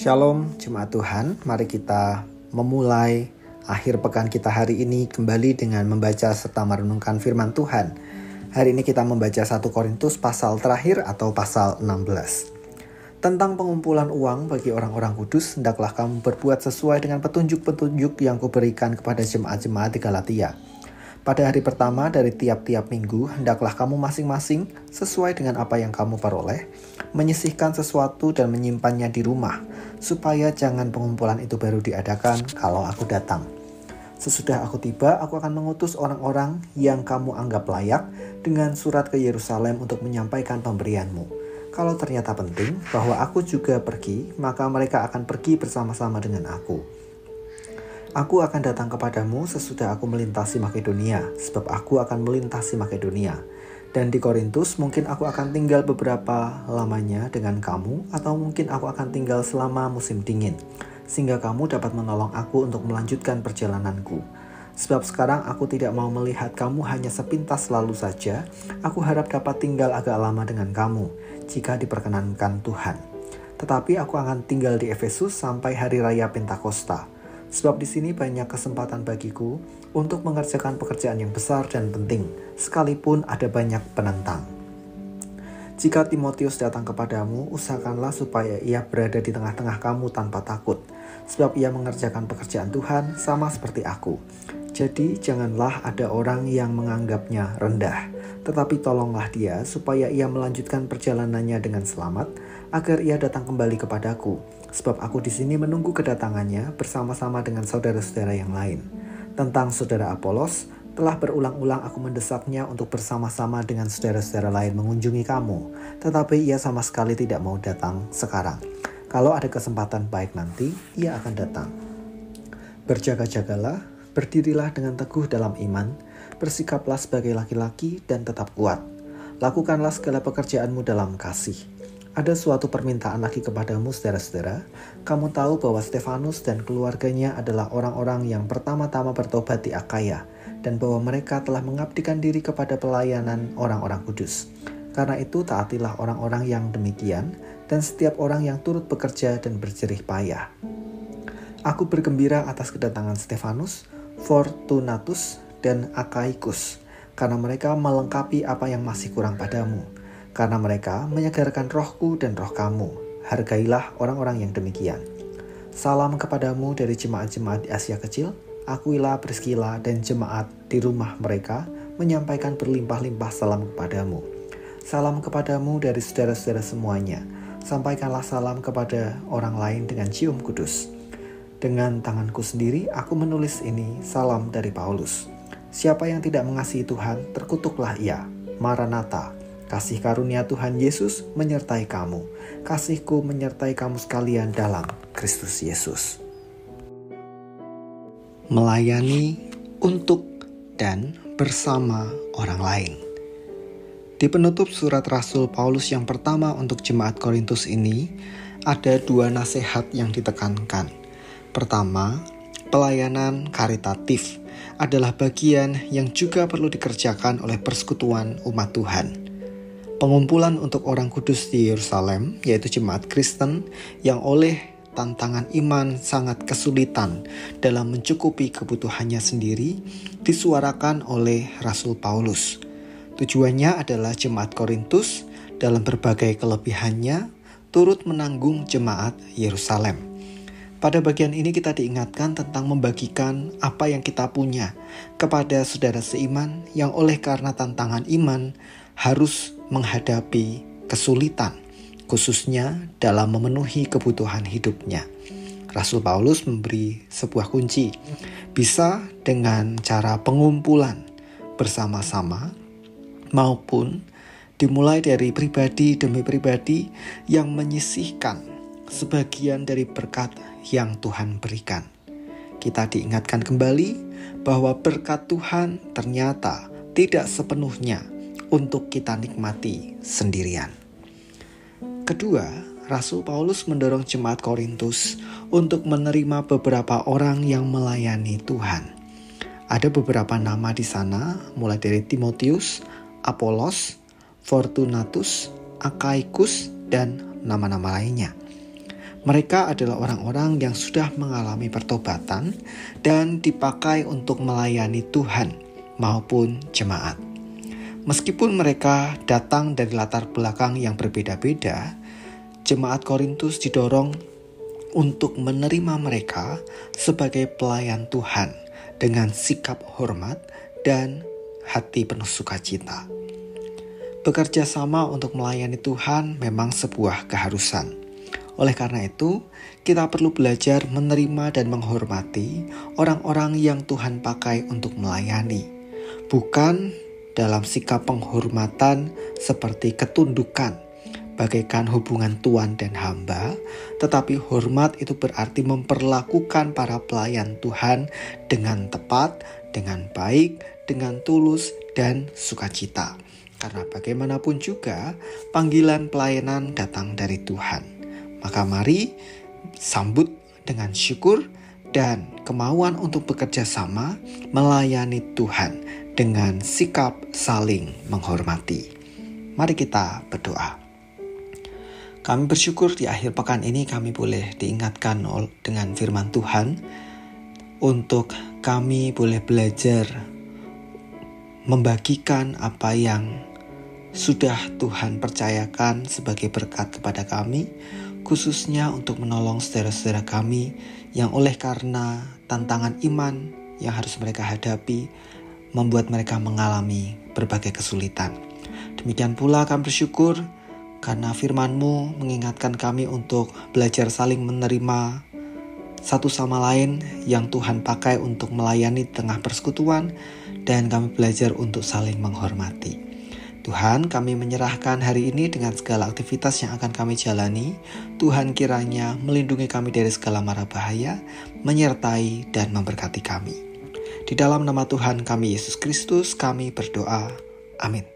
Shalom Jemaat Tuhan, mari kita memulai akhir pekan kita hari ini kembali dengan membaca serta merenungkan firman Tuhan. Hari ini kita membaca 1 Korintus pasal terakhir atau pasal 16. Tentang pengumpulan uang bagi orang-orang kudus, hendaklah kamu berbuat sesuai dengan petunjuk-petunjuk yang kuberikan kepada jemaat-jemaat di Galatia. Pada hari pertama dari tiap-tiap minggu, hendaklah kamu masing-masing sesuai dengan apa yang kamu peroleh, menyisihkan sesuatu dan menyimpannya di rumah, supaya jangan pengumpulan itu baru diadakan kalau aku datang. Sesudah aku tiba, aku akan mengutus orang-orang yang kamu anggap layak dengan surat ke Yerusalem untuk menyampaikan pemberianmu. Kalau ternyata penting bahwa aku juga pergi, maka mereka akan pergi bersama-sama dengan aku. Aku akan datang kepadamu sesudah aku melintasi Makedonia, sebab aku akan melintasi Makedonia. Dan di Korintus mungkin aku akan tinggal beberapa lamanya dengan kamu, atau mungkin aku akan tinggal selama musim dingin, sehingga kamu dapat menolong aku untuk melanjutkan perjalananku. Sebab sekarang aku tidak mau melihat kamu hanya sepintas lalu saja, aku harap dapat tinggal agak lama dengan kamu, jika diperkenankan Tuhan. Tetapi aku akan tinggal di Efesus sampai hari raya Pentakosta. Sebab di sini banyak kesempatan bagiku untuk mengerjakan pekerjaan yang besar dan penting, sekalipun ada banyak penentang. Jika Timotius datang kepadamu, usahakanlah supaya ia berada di tengah-tengah kamu tanpa takut, sebab ia mengerjakan pekerjaan Tuhan sama seperti aku. Jadi janganlah ada orang yang menganggapnya rendah, tetapi tolonglah dia supaya ia melanjutkan perjalanannya dengan selamat, agar ia datang kembali kepadaku. Sebab aku di sini menunggu kedatangannya bersama-sama dengan saudara-saudara yang lain. Tentang saudara Apolos, telah berulang-ulang aku mendesaknya untuk bersama-sama dengan saudara-saudara lain mengunjungi kamu, tetapi ia sama sekali tidak mau datang sekarang. Kalau ada kesempatan baik nanti, ia akan datang. Berjaga-jagalah, berdirilah dengan teguh dalam iman, bersikaplah sebagai laki-laki dan tetap kuat. Lakukanlah segala pekerjaanmu dalam kasih. Ada suatu permintaan lagi kepadamu, saudara-saudara. Kamu tahu bahwa Stefanus dan keluarganya adalah orang-orang yang pertama-tama bertobat di Akaya, dan bahwa mereka telah mengabdikan diri kepada pelayanan orang-orang kudus. Karena itu taatilah orang-orang yang demikian, dan setiap orang yang turut bekerja dan berjerih payah. Aku bergembira atas kedatangan Stefanus, Fortunatus, dan Akaikus, karena mereka melengkapi apa yang masih kurang padamu. Karena mereka menyegarkan rohku dan roh kamu. Hargailah orang-orang yang demikian. Salam kepadamu dari jemaat-jemaat di Asia Kecil. Aquila, Priscilla, dan jemaat di rumah mereka menyampaikan berlimpah-limpah salam kepadamu. Salam kepadamu dari saudara-saudara semuanya. Sampaikanlah salam kepada orang lain dengan cium kudus. Dengan tanganku sendiri aku menulis ini, salam dari Paulus. Siapa yang tidak mengasihi Tuhan, terkutuklah ia. Maranatha. Kasih karunia Tuhan Yesus menyertai kamu. Kasihku menyertai kamu sekalian dalam Kristus Yesus. Melayani untuk dan bersama orang lain. Di penutup surat Rasul Paulus yang pertama untuk jemaat Korintus ini, ada dua nasihat yang ditekankan. Pertama, pelayanan karitatif adalah bagian yang juga perlu dikerjakan oleh persekutuan umat Tuhan. Pengumpulan untuk orang kudus di Yerusalem, yaitu jemaat Kristen yang oleh tantangan iman sangat kesulitan dalam mencukupi kebutuhannya sendiri, disuarakan oleh Rasul Paulus. Tujuannya adalah jemaat Korintus dalam berbagai kelebihannya turut menanggung jemaat Yerusalem. Pada bagian ini kita diingatkan tentang membagikan apa yang kita punya kepada saudara seiman yang oleh karena tantangan iman harus menghadapi kesulitan, khususnya dalam memenuhi kebutuhan hidupnya. Rasul Paulus memberi sebuah kunci, bisa dengan cara pengumpulan bersama-sama maupun dimulai dari pribadi demi pribadi yang menyisihkan sebagian dari berkat yang Tuhan berikan. Kita diingatkan kembali bahwa berkat Tuhan ternyata tidak sepenuhnya untuk kita nikmati sendirian. Kedua, Rasul Paulus mendorong jemaat Korintus untuk menerima beberapa orang yang melayani Tuhan. Ada beberapa nama di sana, mulai dari Timotius, Apolos, Fortunatus, Akaikus, dan nama-nama lainnya. Mereka adalah orang-orang yang sudah mengalami pertobatan dan dipakai untuk melayani Tuhan maupun jemaat. Meskipun mereka datang dari latar belakang yang berbeda-beda, jemaat Korintus didorong untuk menerima mereka sebagai pelayan Tuhan dengan sikap hormat dan hati penuh sukacita. Bekerja sama untuk melayani Tuhan memang sebuah keharusan. Oleh karena itu, kita perlu belajar menerima dan menghormati orang-orang yang Tuhan pakai untuk melayani. Bukan dalam sikap penghormatan seperti ketundukan, bagaikan hubungan tuan dan hamba, tetapi hormat itu berarti memperlakukan para pelayan Tuhan dengan tepat, dengan baik, dengan tulus, dan sukacita. Karena bagaimanapun juga, panggilan pelayanan datang dari Tuhan. Maka mari sambut dengan syukur dan kemauan untuk bekerja sama melayani Tuhan dengan sikap saling menghormati. Mari kita berdoa. Kami bersyukur di akhir pekan ini kami boleh diingatkan dengan firman Tuhan untuk kami boleh belajar membagikan apa yang sudah Tuhan percayakan sebagai berkat kepada kami, khususnya untuk menolong saudara-saudara kami yang oleh karena tantangan iman yang harus mereka hadapi, membuat mereka mengalami berbagai kesulitan. Demikian pula kami bersyukur karena firman-Mu mengingatkan kami untuk belajar saling menerima satu sama lain yang Tuhan pakai untuk melayani di tengah persekutuan, dan kami belajar untuk saling menghormati. Tuhan, kami menyerahkan hari ini dengan segala aktivitas yang akan kami jalani. Tuhan kiranya melindungi kami dari segala mara bahaya, menyertai dan memberkati kami. Di dalam nama Tuhan kami Yesus Kristus kami berdoa. Amin.